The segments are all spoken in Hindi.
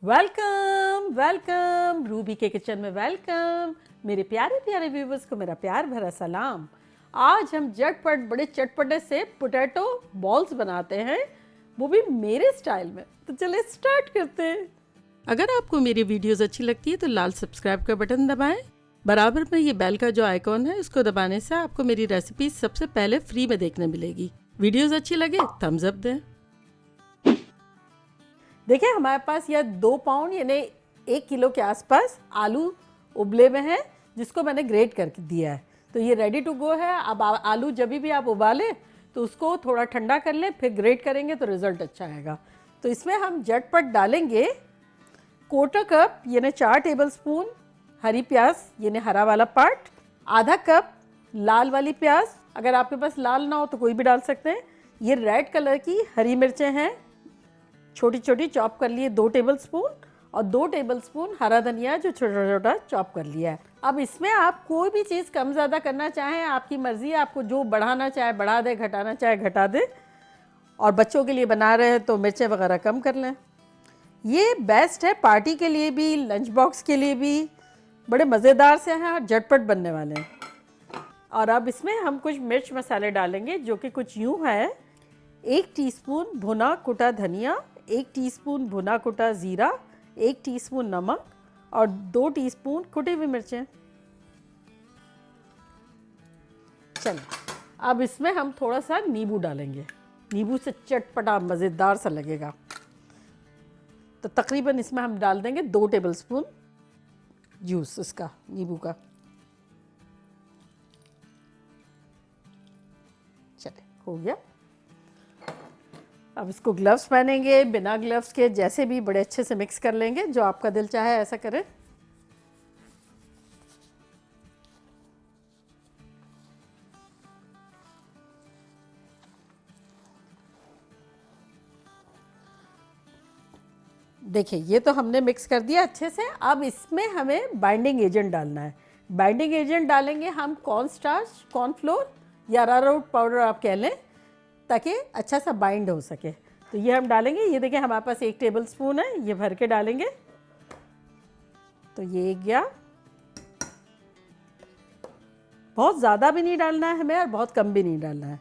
वेलकम वेलकम रूबी के किचन में वेलकम। मेरे प्यारे प्यारे व्यूवर्स को मेरा प्यार भरा सलाम। आज हम झटपट बड़े चटपटे से पोटैटो बॉल्स बनाते हैं, वो भी मेरे स्टाइल में। तो चलिए स्टार्ट करते हैं। अगर आपको मेरी वीडियोस अच्छी लगती है तो लाल सब्सक्राइब का बटन दबाएं। बराबर में ये बेल का जो आइकॉन है इसको दबाने से आपको मेरी रेसिपी सबसे पहले फ्री में देखने मिलेगी। वीडियोस अच्छी लगे थम्स अप दें। देखिए हमारे पास यह 2 पाउंड यानी 1 किलो के आसपास आलू उबले में है, जिसको मैंने ग्रेट कर दिया है। तो ये रेडी टू गो है। अब आलू जब भी आप उबालें तो उसको थोड़ा ठंडा कर लें, फिर ग्रेट करेंगे तो रिज़ल्ट अच्छा आएगा। तो इसमें हम झटपट डालेंगे 1/4 कप यानी 4 टेबल स्पून हरी प्याज यानी हरा वाला पार्ट, आधा कप लाल वाली प्याज, अगर आपके पास लाल ना हो तो कोई भी डाल सकते हैं। ये रेड कलर की हरी मिर्चें हैं, छोटी छोटी चॉप कर लिए 2 टेबल स्पून, और 2 टेबल स्पून हरा धनिया जो छोटा छोटा चॉप कर लिया है। अब इसमें आप कोई भी चीज़ कम ज़्यादा करना चाहें, आपकी मर्ज़ी है। आपको जो बढ़ाना चाहे बढ़ा दे, घटाना चाहे घटा दे। और बच्चों के लिए बना रहे हैं तो मिर्चें वगैरह कम कर लें। ये बेस्ट है पार्टी के लिए भी, लंच बॉक्स के लिए भी। बड़े मज़ेदार से हैं और झटपट बनने वाले हैं। और अब इसमें हम कुछ मिर्च मसाले डालेंगे जो कि कुछ यूँ है। 1 टीस्पून भुना कुटा धनिया, 1 टीस्पून भुना कुटा ज़ीरा, 1 टीस्पून नमक और 2 टीस्पून कुटी हुई मिर्चें। चलिए अब इसमें हम थोड़ा सा नींबू डालेंगे। नींबू से चटपटा मज़ेदार सा लगेगा। तो तकरीबन इसमें हम डाल देंगे 2 टेबल स्पून जूस इसका, नींबू का। चलिए हो गया। अब इसको ग्लव्स पहनेंगे, बिना ग्लव्स के जैसे भी बड़े अच्छे से मिक्स कर लेंगे, जो आपका दिल चाहे ऐसा करें। देखिए ये तो हमने मिक्स कर दिया अच्छे से। अब इसमें हमें बाइंडिंग एजेंट डालना है। बाइंडिंग एजेंट डालेंगे हम कॉर्न स्टार्च, कॉर्नफ्लोर या अरारोट पाउडर आप कह लें, ताकि अच्छा सा बाइंड हो सके। तो ये हम डालेंगे। ये देखिए हमारे पास 1 टेबल स्पून है, ये भर के डालेंगे। तो ये गया। बहुत ज़्यादा भी नहीं डालना है हमें और बहुत कम भी नहीं डालना है।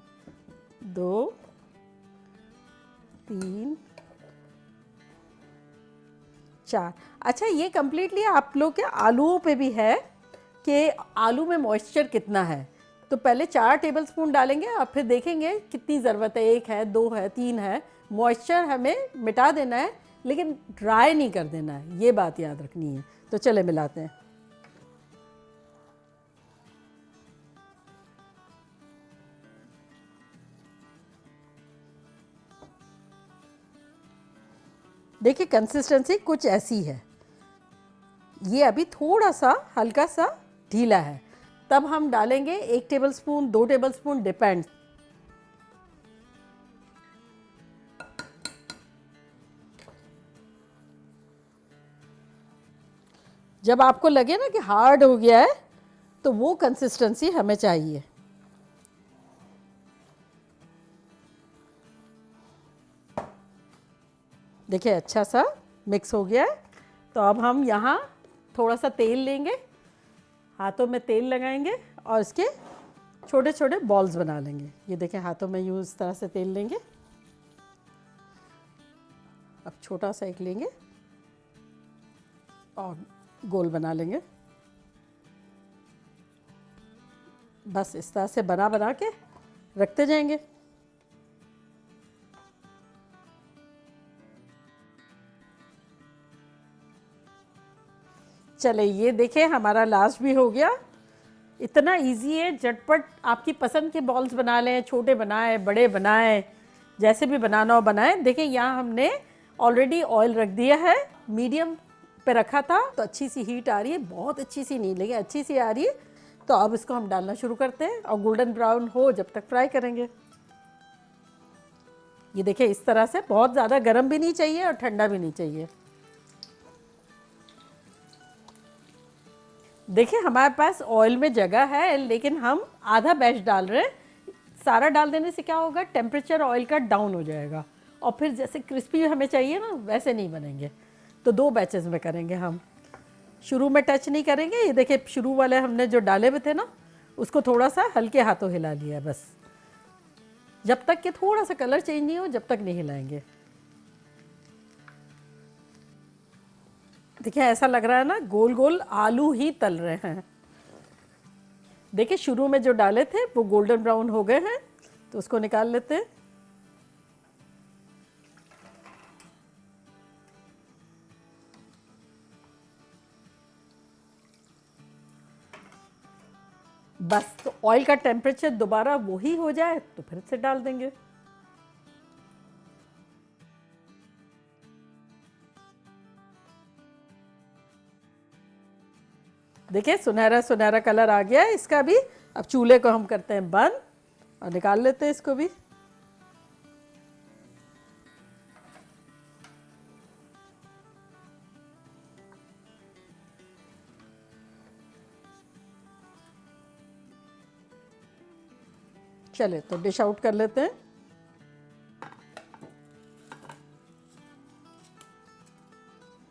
2 3 4। अच्छा, ये कम्प्लीटली आप लोग के आलूओं पे भी है कि आलू में मॉइस्चर कितना है। तो पहले 4 टेबल स्पून डालेंगे और फिर देखेंगे कितनी ज़रूरत है। 1 है, 2 है, 3 है। मॉइस्चर हमें मिटा देना है, लेकिन ड्राई नहीं कर देना है, ये बात याद रखनी है। तो चले मिलाते हैं। देखिए कंसिस्टेंसी कुछ ऐसी है। ये अभी थोड़ा सा हल्का सा ढीला है। तब हम डालेंगे 1 table spoon, 2 table spoon, depends. जब आपको लगे ना कि हार्ड हो गया है तो वो कंसिस्टेंसी हमें चाहिए। देखिए अच्छा सा मिक्स हो गया है। तो अब हम यहाँ थोड़ा सा तेल लेंगे, हाथों में तेल लगाएंगे और इसके छोटे छोटे बॉल्स बना लेंगे। ये देखें हाथों में यूँ इस तरह से तेल लेंगे। अब छोटा सा एक लेंगे और गोल बना लेंगे। बस इस तरह से बना बना के रखते जाएंगे। चले ये देखें हमारा लास्ट भी हो गया। इतना इजी है, झटपट आपकी पसंद के बॉल्स बना लें, छोटे बनाएं, बड़े बनाएं, जैसे भी बनाना हो बनाएं। देखिए यहाँ हमने ऑलरेडी ऑयल रख दिया है, मीडियम पे रखा था तो अच्छी सी हीट आ रही है। बहुत अच्छी सी नहीं लेकिन अच्छी सी आ रही है। तो अब इसको हम डालना शुरू करते हैं और गोल्डन ब्राउन हो जब तक फ्राई करेंगे। ये देखिए इस तरह से, बहुत ज़्यादा गर्म भी नहीं चाहिए और ठंडा भी नहीं चाहिए। देखिए हमारे पास ऑयल में जगह है, लेकिन हम आधा बैच डाल रहे हैं। सारा डाल देने से क्या होगा, टेम्परेचर ऑयल का डाउन हो जाएगा और फिर जैसे क्रिस्पी हमें चाहिए ना वैसे नहीं बनेंगे। तो 2 बैचेस में करेंगे हम। शुरू में टच नहीं करेंगे। ये देखिए शुरू वाले हमने जो डाले हुए थे ना, उसको थोड़ा सा हल्के हाथों हिला लिया है बस। जब तक कि थोड़ा सा कलर चेंज नहीं हो जब तक नहीं हिलाएंगे। देखिए ऐसा लग रहा है ना गोल गोल आलू ही तल रहे हैं। देखिए शुरू में जो डाले थे वो गोल्डन ब्राउन हो गए हैं, तो उसको निकाल लेते हैं। बस तो ऑयल का टेम्परेचर दोबारा वही हो जाए तो फिर से डाल देंगे। देखिए सुनहरा सुनहरा कलर आ गया है इसका भी। अब चूल्हे को हम करते हैं बंद और निकाल लेते हैं इसको भी। चले तो डिश आउट कर लेते हैं।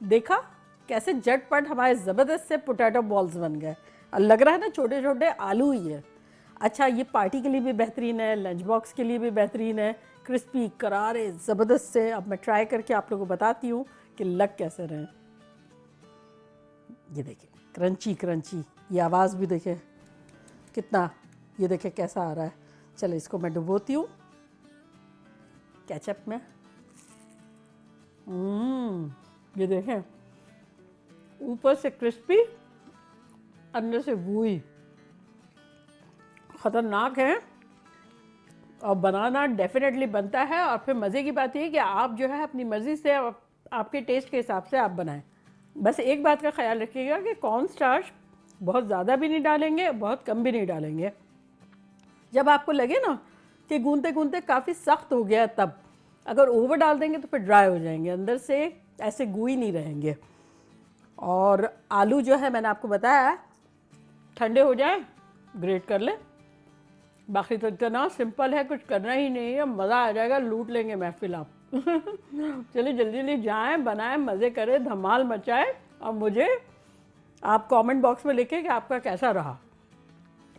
देखा कैसे झटपट हमारे ज़बरदस्त से पोटैटो बॉल्स बन गए। और लग रहा है ना छोटे छोटे आलू ही है। अच्छा ये पार्टी के लिए भी बेहतरीन है, लंच बॉक्स के लिए भी बेहतरीन है। क्रिस्पी करारे ज़बरदस्त से। अब मैं ट्राई करके आप लोगों को बताती हूँ कि लग कैसे रहे। ये देखिए क्रंची क्रंची, ये आवाज़ भी देखिए कितना, ये देखिए कैसा आ रहा है। चलो इसको मैं डुबोती हूँ केचप में। ये देखें ऊपर से क्रिस्पी अंदर से gooey, ख़तरनाक है। और बनाना डेफिनेटली बनता है। और फिर मज़े की बात ये है कि आप जो है अपनी मर्ज़ी से आपके टेस्ट के हिसाब से आप बनाएं। बस एक बात का ख्याल रखिएगा कि कॉर्न स्टार्च बहुत ज़्यादा भी नहीं डालेंगे, बहुत कम भी नहीं डालेंगे। जब आपको लगे ना कि गूंदते गूंदते काफ़ी सख्त हो गया, तब अगर ओवर डाल देंगे तो फिर ड्राई हो जाएंगे, अंदर से ऐसे gooey नहीं रहेंगे। और आलू जो है मैंने आपको बताया ठंडे हो जाए ग्रेट कर ले। बाकी तो इतना सिंपल है, कुछ करना ही नहीं है, मज़ा आ जाएगा, लूट लेंगे महफिल आप। चलिए जल्दी जल्दी जाएं, बनाएं, मज़े करें, धमाल मचाएं। और मुझे आप कमेंट बॉक्स में लिखें कि आपका कैसा रहा।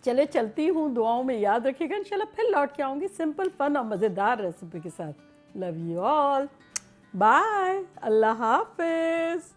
चले चलती हूँ, दुआओं में याद रखिएगा। इंशाल्लाह फिर लौट के आऊँगी सिंपल फन और मज़ेदार रेसिपी के साथ। लव यू ऑल, बाय, अल्लाह हाफिज़।